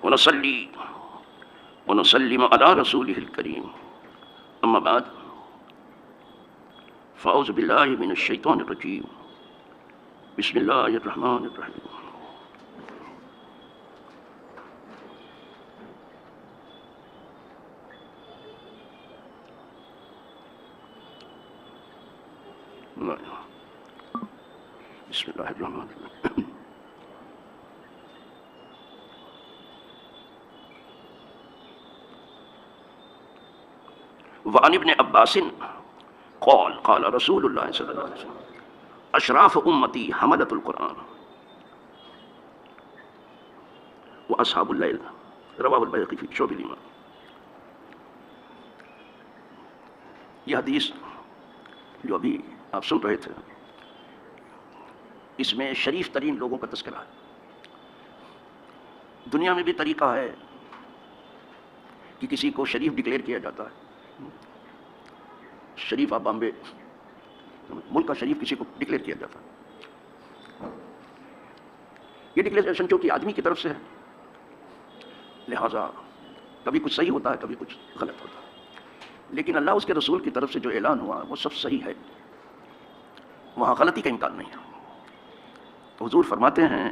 ونصلي ونسلم على رسوله الكريم. أما بعد فأعوذ بالله من الشيطان الرجيم. بسم الله الرحمن الرحيم. بسم الله الرحمن الرحيم. وعن ابن عباس قال قال رسول الله صلى الله عليه وسلم اشراف امتی حملۃ القرآن واصحاب اللیل رواہ البیہقی فی شعب الایمان. یہ حدیث جو ابھی آپ سن رہے تھے اس میں شریف ترین لوگوں کا تذکرہ ہے. دنیا میں بھی طریقہ ہے کہ کسی کو شریف ڈکلیئر کیا جاتا ہے. شریف آف بامبے ملک کا شریف کسی کو ڈکلیئر کیا جاتا ہے. یہ ڈکلیئریشن چونکہ آدمی کی طرف سے ہے لہٰذا کبھی کچھ صحیح ہوتا ہے کبھی کچھ غلط ہوتا ہے. لیکن اللہ اس کے رسول کی طرف سے جو اعلان ہوا وہ سب صحیح ہے, وہاں غلطی کا امکان نہیں ہے. تو حضور فرماتے ہیں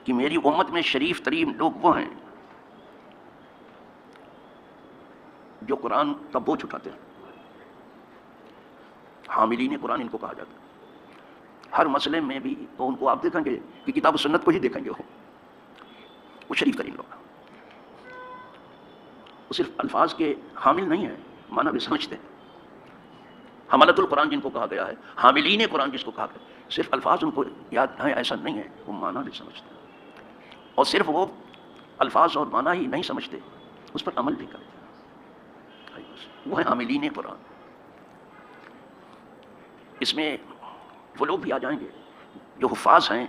کہ میری امت میں شریف ترین لوگ وہ ہیں جو قرآن کا بوجھ اٹھاتے ہیں. حاملین قرآن ان کو کہا جاتا ہے. ہر مسئلے میں بھی تو ان کو آپ دیکھیں گے کہ کتاب و سنت کو ہی دیکھیں گے, وہ شریف ترین لوگ. وہ صرف الفاظ کے حامل نہیں ہیں, معنی بھی سمجھتے ہیں. حملۃ القرآن جن کو کہا گیا ہے, حاملین قرآن جس کو کہا گیا, صرف الفاظ ان کو یاد ہیں ایسا نہیں ہے, وہ معنی بھی سمجھتے ہیں. اور صرف وہ الفاظ اور معنی ہی نہیں سمجھتے, اس پر عمل بھی کرتے ہیں. وہ ہیں حاملین قرآن. اس میں وہ لوگ بھی آ جائیں گے جو حفاظ ہیں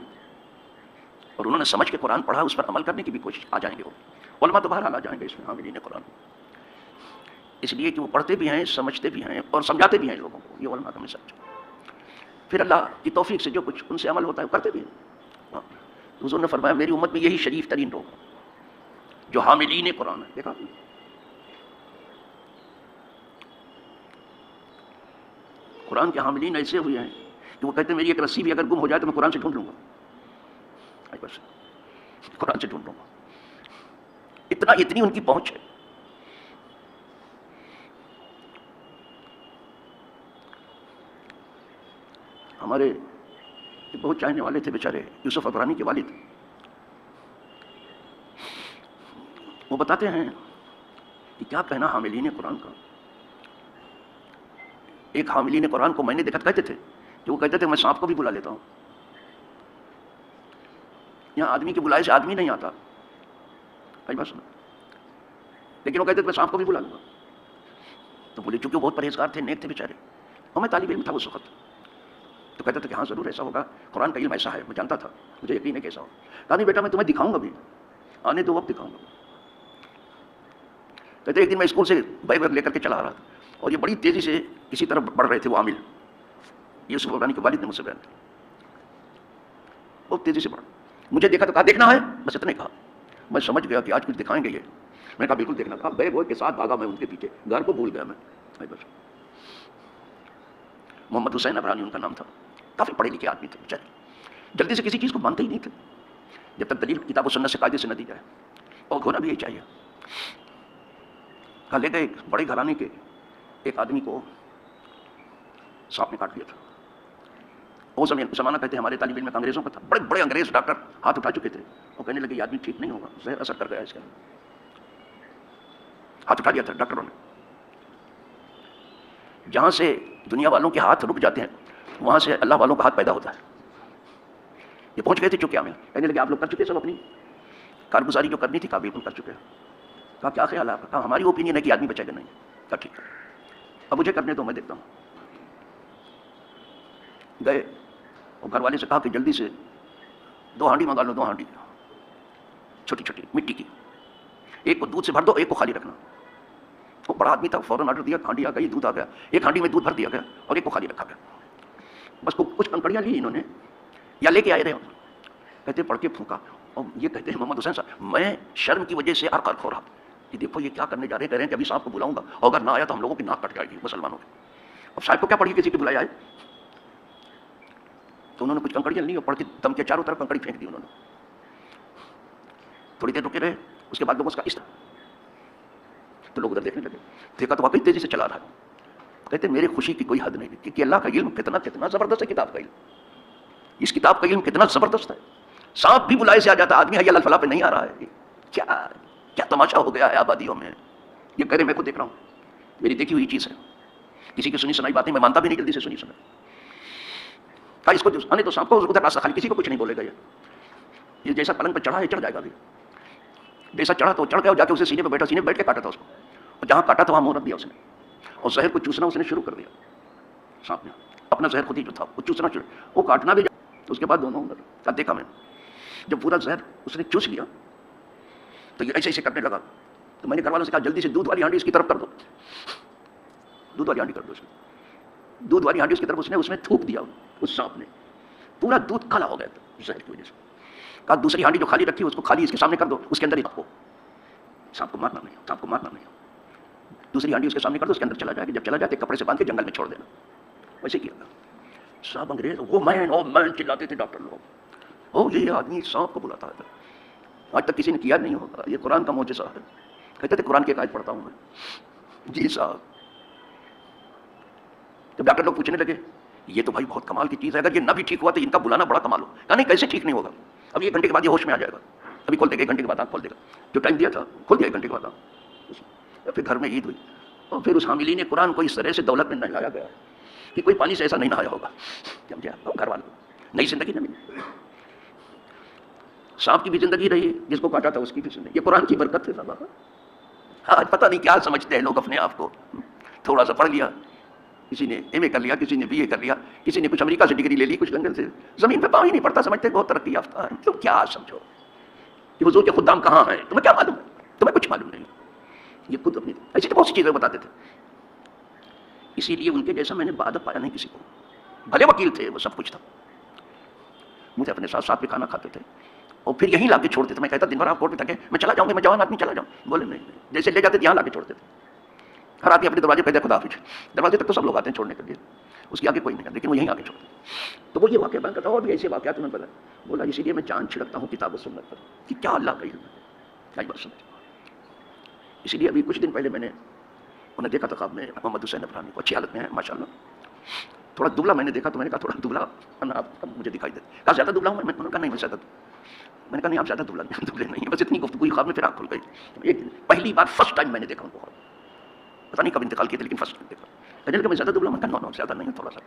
اور انہوں نے سمجھ کے قرآن پڑھا, اس پر عمل کرنے کی بھی کوشش آ جائیں گے. وہ علماء تو بہرحال آ جائیں گے اس میں حاملین قرآن, اس لیے کہ وہ پڑھتے بھی ہیں, سمجھتے بھی ہیں اور سمجھاتے بھی ہیں لوگوں کو. یہ علماء کا مسلک. پھر اللہ کی توفیق سے جو کچھ ان سے عمل ہوتا ہے وہ کرتے بھی ہیں. حضور نے فرمایا میری امت میں یہی شریف ترین لوگ ہیں جو حاملین قرآن ہیں. دیکھا قرآن کے حاملین ایسے ہوئے ہیں کہ وہ کہتے ہیں میری ایک رسی بھی اگر گم ہو جائے تو میں قرآن سے ڈھونڈ لوں گا, بس قرآن سے ڈھونڈ لوں گا. اتنی ان کی پہنچ ہے. ہمارے بہت چاہنے والے تھے بیچارے یوسف عبرانی کے والد, وہ بتاتے ہیں کہ کیا کہنا حاملین قرآن کا. ایک حاملین قرآن کو میں نے دیکھا کہتے تھے کہ وہ کہتے تھے میں سانپ کو بھی بلا لیتا ہوں. یہاں آدمی کے بلائے سے آدمی نہیں آتا, بس, لیکن وہ کہتے تھے میں سانپ کو بھی بلا لوں گا. تو بولے چونکہ وہ بہت پرہیزگار تھے, نیک تھے بیچارے, اور میں طالب علم تھا اس وقت, تو کہتے تھے کہ ہاں ضرور ایسا ہوگا, قرآن کا علم ایسا ہے. میں جانتا تھا, مجھے یقین ہے کہ ایسا ہوگا. کہا نہیں بیٹا میں تمہیں دکھاؤں گا بھی, آنے دو وقت دکھاؤں گا. کہتے ایک دن میں اسکول سے بیگ ویگ لے کر کے چلا رہا تھا اور یہ بڑی تیزی سے کسی طرف بڑھ رہے تھے. وہ عامل یوسف عبرانی کے والد نے مجھ سے بیان کیا, بہت تیزی سے بڑھ. مجھے دیکھا تو کہا دیکھنا ہے, بس اتنے کہا. میں سمجھ گیا کہ آج کچھ دکھائیں گے یہ. میں نے کہا بالکل دیکھنا. کہا بیگ کے ساتھ بھاگا میں ان کے پیچھے, گھر کو بھول گیا میں. بس محمد حسین عبرانی ان کا نام تھا, کافی پڑھے لکھے آدمی تھے بیچارے, جلدی سے کسی چیز کو مانتے ہی نہیں تھے جب تک دلیل کتاب و سنت سے قاعدے سے نہ دی جائے, اور ہونا بھی یہی چاہیے. کہا لے گئے ایک بڑے گھرانے کے ایک آدمی کو سانپ نے کاٹ لیا تھا. وہ زمانہ کہتے ہیں ہمارے طالب علم میں انگریزوں کا تھا. بڑے بڑے انگریز ڈاکٹر ہاتھ اٹھا چکے تھے اور کہنے لگے یہ آدمی ٹھیک نہیں ہوگا, زہر اثر کر گیا اس کا. ہاتھ اٹھا لیا تھا ڈاکٹروں نے. جہاں سے دنیا والوں کے ہاتھ رک جاتے ہیں وہاں سے اللہ والوں کا ہاتھ پیدا ہوتا ہے. یہ پہنچ گئے تھے چونکہ ہمیں کہنے لگے آپ لوگ کر چکے سب اپنی کارگزاری جو کرنی تھی, کہا بالکل کر چکے. کہا کیا خیال ہے آپ کا؟ کہا ہماری اوپینین ہے کہ آدمی بچے گا نہیں. کہا ٹھیک ہے, اب مجھے کرنے دو, میں دیکھتا ہوں. گئے اور گھر والے سے کہا کہ جلدی سے 2 ہانڈی منگا لو, 2 ہانڈی چھوٹی چھوٹی مٹی کی, ایک کو دودھ سے بھر دو, ایک کو خالی رکھنا. وہ بڑا آدمی تھا, فوراً آرڈر دیا, ہانڈی آ گئی, دودھ آ گیا, ایک ہانڈی میں دودھ بھر دیا گیا اور ایک کو خالی رکھا گیا. بس کچھ کنکڑیاں لی انہوں نے یا لے کے آئے رہے, کہتے پڑھ کے پھونکا اور یہ کہتے ہیں محمد حسین صاحب میں شرم کی وجہ سے عرق ہو رہا کہ دیکھو یہ کیا کرنے جا رہے ہیں، کہہ رہے ہیں کہ ابھی صاحب کو بلاؤں گا اور اگر نہ آیا تو ہم لوگوں کی ناک کٹ جائے گی مسلمانوں کی. اب صاحب کو کیا پڑی کسی کی بلایا ہے؟ تو انہوں نے کچھ کنکڑیاں لی اور پڑھ کے دم کے چاروں طرف کنکڑی پھینک دی انہوں نے. تھوڑی دیر رکے رہے، اس کے بعد لوگوں کا اس طرح تو لوگ ادھر دیکھنے لگے، دیکھا تو واقعی تیزی سے چلا رہا ہے. کہتے میرے خوشی کی کوئی حد نہیں کہ اللہ کا علم کتنا کتنا زبردست ہے. کتاب کا علم، اس کتاب کا علم کتنا زبردست ہے. سانپ بھی بلائے سے آ جاتا، آدمی حی علی الفلاح پہ نہیں آ رہا ہے. کیا کیا تماشا ہو گیا ہے آبادیوں میں. یہ کہہ رہے میں کو دیکھ رہا ہوں، میری دیکھی ہوئی چیز ہے. کسی کی سنی سنائی باتیں میں مانتا بھی نہیں جلدی سے سنی سنائی. کہا اس کو آنے تو سانپ کو ادھر راستہ خالی، کسی کو کچھ نہیں بولے گا. یہ جیسا پلنگ پہ چڑھا ہے چڑھ جائے گا. بھی جیسا چڑھا تو چڑھ گیا، جا کے اسے سینے پہ بیٹھا، سینے پہ بیٹھ کے کاٹا تھا اس کو، اور جہاں کاٹا تھا وہاں منہ رکھ دیا اس نے، اور زہر کو چوسنا اس نے شروع کر دیا. سانپ نے اپنا زہر خود ہی جو تھا وہ چوسنا شروع، وہ کاٹنا بھی. اس کے بعد دونوں کا دیکھا میں جب پورا زہر اس نے چوس لیا تو یہ ایسے ایسے کرنے لگا. تو میں نے گھر والوں سے کہا جلدی سے دودھ والی ہانڈی اس کی طرف کر دو، دودھ والی ہانڈی کر دو. اس میں دودھ والی ہانڈی اس کی طرف اس نے تھوک دیا. اس سانپ نے پورا دودھ کالا ہو گیا تھا زہر کی وجہ سے. کہا دوسری ہانڈی جو خالی رکھی اس کو خالی اس کے سامنے کر دو، اس کے اندر ہی رکھو. سانپ کو مارنا نہیں، سانپ کو مارنا نہیں. دوسری ہانڈی اس کے سامنے کر دو، اس کے اندر چلا جائے گا. جب چلا جائے تو کپڑے سے باندھ کے جنگل میں چھوڑ دینا. ویسے کیا صاحب انگریز وہ مین چلاتے تھے ڈاکٹر لوگ. یہ آدمی سانپ کو بلاتا ہے. آج تک کسی نے کیا نہیں ہوگا. یہ قرآن کا معجزہ ہے. کہتے تھے قرآن کی ایک آیت پڑھتا ہوں میں. جی صاحب. جب ڈاکٹر لوگ پوچھنے لگے یہ تو بھائی بہت کمال کی چیز ہے، اگر یہ نہ بھی ٹھیک ہوا تو ان کا بلانا بڑا کمال ہو. کہا نہیں کیسے ٹھیک نہیں ہوگا، اب 1 گھنٹے کے بعد یہ ہوش میں آ جائے گا. ابھی کھول دے گا، 1 گھنٹے کے بعد آنکھ کھول دے گا. جو ٹائم دیا تھا کھول دیا 1 گھنٹے کے بعد. پھر گھر میں عید ہوئی اور پھر اس حاملین قرآن کو اس طرح سے دولت میں نہلایا گیا کہ کوئی پانی سے ایسا نہیں نہایا ہوگا. سمجھا؟ گھر والوں نئی زندگی نہ ملی. سانپ کی بھی زندگی رہی، جس کو کاٹا تھا اس کی بھی زندگی. یہ قرآن کی برکت ہے صاحب. آج پتہ نہیں کیا سمجھتے ہیں لوگ اپنے آپ کو. تھوڑا سا پڑھ لیا، کسی نے ایم اے کر لیا، کسی نے بی اے کر لیا، کسی نے کچھ امریکہ سے ڈگری لے لی، کچھ لندن سے. زمین پہ پاؤں ہی نہیں پڑتا، سمجھتے بہت ترقی یافتہ ہے. تم کیا سمجھو کہ حضور کے خدام کہاں ہیں؟ تمہیں کیا معلوم ہے؟ تمہیں کچھ معلوم نہیں. یہ خود اپنی ایسی تو بہت سی چیزیں بتاتے تھے. اسی لیے ان کے جیسا میں نے بہادر پایا نہیں کسی کو. بھلے وکیل تھے، وہ سب کچھ تھا. مجھے اپنے ساتھ ساتھ بھی کھانا کھاتے تھے اور پھر یہیں لا کے چھوڑتے تھے. میں کہتا دن بھر آپ کورٹ میں تھا کہ میں چلا جاؤں گا، میں جوان آدمی چلا جاؤں. بولے نہیں، جیسے لے جاتے تھے یہاں لا کے چھوڑتے تھے. ہر آدمی اپنے دروازے پہ دے خدا حافظ. دروازے تک تو سب لوگ آتے ہیں چھوڑنے کے لیے، اس کے آگے کوئی نہیں، لیکن وہ یہیں آ کے چھوڑتے. تو وہ یہ واقعہ بیان کرتا. اور بھی ایسے واقعات انہوں نے بتایا. بولا اسی لیے میں جان چھڑکتا ہوں کتاب و سنت پر کہ کیا اللہ کا علم ہے، کیا بات سمجھ. اسی لیے ابھی کچھ دن پہلے میں نے انہیں دیکھا تھا خواب میں محمد حسین ابراہیمی کو. اچھی حالت میں ہے ماشاء اللہ. تھوڑا دبلا میں نے دیکھا تو میں نے کہا تھوڑا دبلا آپ مجھے دکھائی دیتا. کہا زیادہ دبلا ہوں میں نے کہا نہیں میں زیادہ. میں نے کہا نہیں آپ زیادہ دبلے نہیں ہیں، بس اتنی گفتگو خواب میں پھر آنکھ کھل گئی. ایک پہلی بار فرسٹ ٹائم میں نے دیکھا ان کو خواب. پتہ نہیں کب انتقال کیا تھا لیکن فرسٹ ٹائم دیکھا. کہنے لگا میں زیادہ دبلا. میں کہا نو زیادہ نہیں، تھوڑا سا.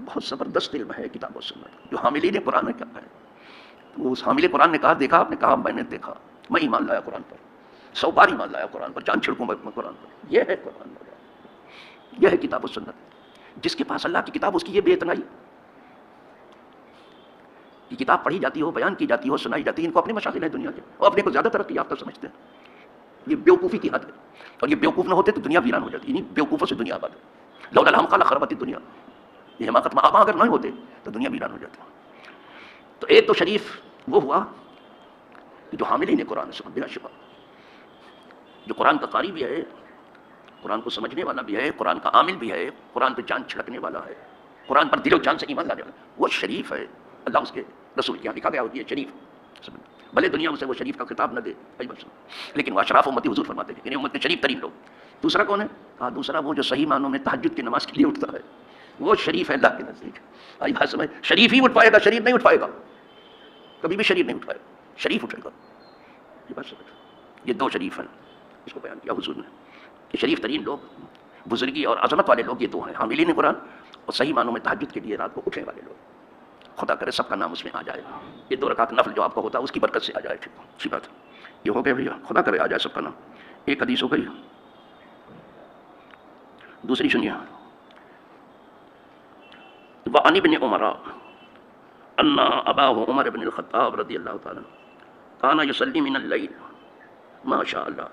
بہت زبردست علم ہے کتاب و سنت جو حاملین قرآن میں کیا ہے. تو اس حامل قرآن نے کہا دیکھا آپ نے کہا میں نے دیکھا. میں ایمان لایا قرآن پر، 100 بار ایمان لایا قرآن پر، جان چھڑکوں میں قرآن پر. یہ ہے قرآن، یہ ہے کتاب و سنت. جس کے پاس اللہ کی کتاب اس کی یہ بے اتنائی. یہ کتاب پڑھی جاتی ہو، بیان کی جاتی ہو، سنائی جاتی ہے. ان کو اپنے مشاغل ہیں دنیا کے، اور اپنے کو زیادہ ترقی یافتہ سمجھتے ہیں. یہ بیوقوفی کی حد ہے. اور یہ بیوقوف نہ ہوتے تو دنیا ویران ہو جاتی. یعنی بیوقوفوں سے دنیا آباد ہے. لولا الحمقى لخربت الدنیا. یہ حماقت آبا اگر نہ ہوتے تو دنیا ویران ہو جاتی. تو ایک تو شریف وہ ہوا جو حاملین قرآن سے بلا شبہ، جو قرآن کا قاری بھی ہے، قرآن کو سمجھنے والا بھی ہے، قرآن کا عامل بھی ہے، قرآن پہ جان چھڑکنے والا ہے، قرآن پر دل و جان سے ایمان لانے والا. وہ شریف ہے. اللہ اس کے رسول کے یہاں لکھا گیا ہوتی ہے شریف. بھلے دنیا میں سے وہ شریف کا خطاب نہ دے لیکن وہ اشراف امتی حضور فرماتے ہیں کہ امت کے شریف ترین لوگ. دوسرا کون ہے؟ کہا دوسرا وہ جو صحیح معنوں میں تہجد کی نماز کے لیے اٹھتا ہے، وہ شریف ہے اللہ کے نزدیک. آئی بات سمجھ. شریف ہی اٹھ پائے گا، شریف نہیں اٹھ پائے گا. کبھی بھی شریف نہیں اٹھ پائے گا، شریف اٹھے گا. یہ بات سمجھ. یہ 2 شریف ہیں، اس کو بیان کیا حضور نے. کہ شریف ترین لوگ، بزرگی اور عظمت والے لوگ یہ 2 ہیں، حاملین قرآن اور صحیح معنوں میں تہجد کے لیے رات کو اٹھنے والے لوگ. خدا کرے سب کا نام اس میں آ جائے. یہ 2 رکعت نفل جو آپ کو ہوتا ہے اس کی برکت سے آ جائے. اچھی بات ہے. یہ ہو گیا بھیا، خدا کرے آ جائے سب کا نام. ایک حدیث ہو گئی. دوسری سنیے. وعن ابن عمر ان اباه عمر بن الخطاب رضی اللہ تعالی كان يصلي من الليل ما شاء الله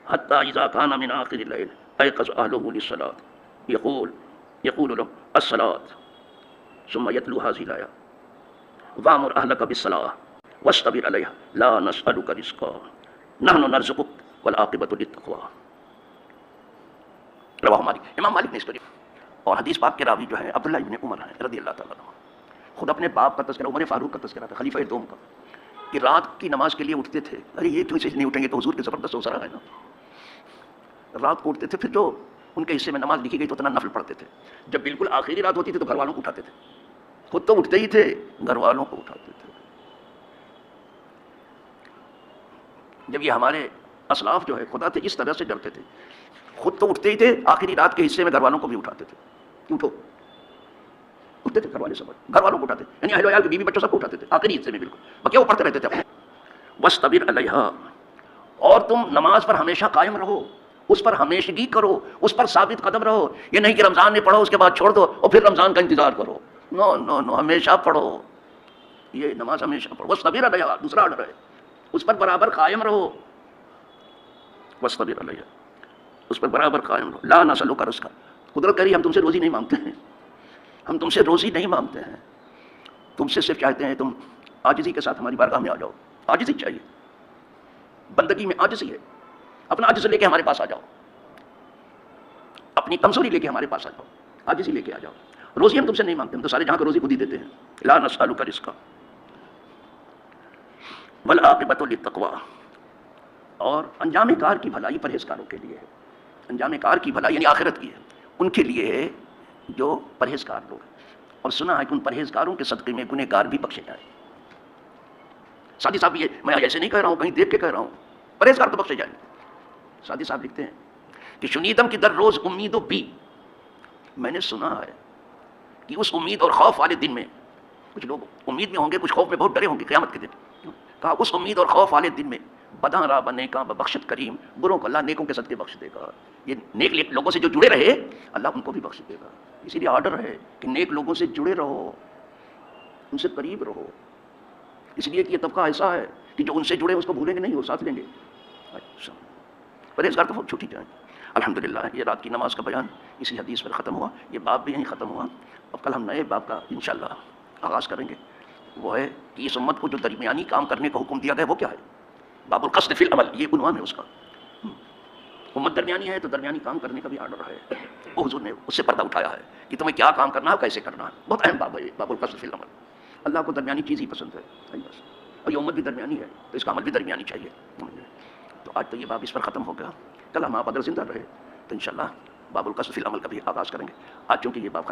حتى اذا كان من آخر الليل ايقظ اهله للصلاة يقول له الصلاة ثم يتلو هذه الآية وأمر أهلك بالصلاة واصطبر علیہا لا نسألک رزقا نحن نرزقک والعاقبۃ للتقوی. رواہ مالک. امام مالک نے اس کو اور حدیث پاک کے راوی جو ہے عبداللہ ابن عمر ہے رضی اللہ تعالیٰ عنہ. خود اپنے باپ کا تذکرہ عمر فاروق کا تذکرہ تھا خلیفہ دوم کا کہ رات کی نماز کے لیے اٹھتے تھے. ارے یہ تو اسے نہیں اٹھیں گے تو حضور کے زبردست اوسرا ہے نا. رات کو اٹھتے تھے پھر جو ان کے حصے میں نماز لکھی گئی تو اتنا نفل پڑھتے تھے. جب بالکل آخری رات ہوتی تھی تو گھر والوں کو اٹھاتے تھے. خود تو اٹھتے ہی تھے گھر والوں کو اٹھاتے تھے. جب یہ ہمارے اسلاف جو ہے خدا سے اس طرح سے ڈرتے تھے خود تو اٹھتے ہی تھے آخری رات کے حصے میں گھر والوں کو بھی اٹھاتے تھے. اٹھو اٹھتے تھے گھر والے سب گھر والوں کو اٹھاتے یعنی اہل و عیال کے بیوی بچوں سب کو اٹھاتے تھے آخری حصے میں بالکل بقیہ وہ پڑھتے رہتے تھے. واصطبر علیہا اور تم نماز پر ہمیشہ قائم رہو اس پر ہمیشگی کرو اس پر ثابت قدم رہو. یہ نہیں کہ رمضان میں پڑھو اس کے بعد چھوڑ دو اور پھر رمضان کا انتظار کرو. نو نو نو ہمیشہ پڑھو. یہ نماز ہمیشہ پڑھو. واصطبر علیہا دوسرا آرڈر ہے اس پر برابر قائم رہو. واصطبر علیہا اس پر برابر قائم رہو. لا نسألک رزقا قدرت کری ہم تم سے روزی نہیں مانگتے ہیں. ہم تم سے روزی نہیں مانگتے ہیں. تم سے صرف چاہتے ہیں تم عاجزی کے ساتھ ہماری بارگاہ میں آ جاؤ. عاجزی چاہیے بندگی میں عاجزی ہے. اپنا عاجز لے کے ہمارے پاس آ جاؤ اپنی کمزوری لے کے ہمارے پاس آ جاؤ عاجزی لے کے آ جاؤ. روزی ہم تم سے نہیں مانگتے ہم تو سارے جہاں کو روزی خود ہی دیتے ہیں. لا نسألک رزقا والعاقبۃ للتقوی اور انجام کار کی بھلائی پرہیزگاروں کے لیے ہے. انجام کار کی بھلائی یعنی آخرت کی ہے ان کے لیے ہے جو پرہیزگار لوگ ہیں. اور سنا ہے کہ ان پرہیزگاروں کے صدقے میں گنہ گار بھی بخشے جائیں. سادی صاحب یہ میں ایسے نہیں کہہ رہا ہوں کہیں دیکھ کے کہہ رہا ہوں پرہیزگار تو بخشے جائیں. سادی صاحب لکھتے ہیں کہ شنیدم کی در روز امید و بی میں نے سنا ہے کہ اس امید اور خوف والے دن میں کچھ لوگ امید میں ہوں گے کچھ خوف میں بہت ڈرے ہوں گے قیامت کے دن. کہا اس امید اور خوف والے دن میں بداں راہ بنے کا بخشت کریم بروں کو اللہ نیکوں کے صدقے بخش دے گا. یہ نیک لوگوں سے جو جڑے رہے اللہ ان کو بھی بخش دے گا. اسی لیے آرڈر ہے کہ نیک لوگوں سے جڑے رہو ان سے قریب رہو. اس لیے کہ یہ طبقہ ایسا ہے کہ جو ان سے جڑے اس کو بھولیں گے نہیں وہ ساتھ لیں گے. اچھا پرہیزگار تو بہت چھوٹی جائیں. الحمدللہ یہ رات کی نماز کا بیان اسی حدیث پر ختم ہوا. یہ باب بھی یہیں ختم ہوا. اب کل ہم نئے باب کا انشاءاللہ آغاز کریں گے. وہ ہے کہ اس امت کو جو درمیانی کام کرنے کا حکم دیا گیا وہ کیا ہے. باب القصد فی العمل یہ عنوان ہے اس کا. امت درمیانی ہے تو درمیانی کام کرنے کا بھی آرڈر ہے. وہ حضور نے اس سے پردہ اٹھایا ہے کہ تمہیں کیا کام کرنا ہے کیسے کرنا ہے. بہت اہم باب ہے باب القصد فی العمل. اللہ کو درمیانی چیز ہی پسند ہے بس. اور یہ امت بھی درمیانی ہے تو اس کا عمل بھی درمیانی چاہیے. تو آج تو یہ باب اس پر ختم ہو گیا. کل ہم آپ اگر زندہ رہے تو انشاءاللہ باب القصد فی العمل کا بھی آغاز کریں گے. آج چونکہ یہ باب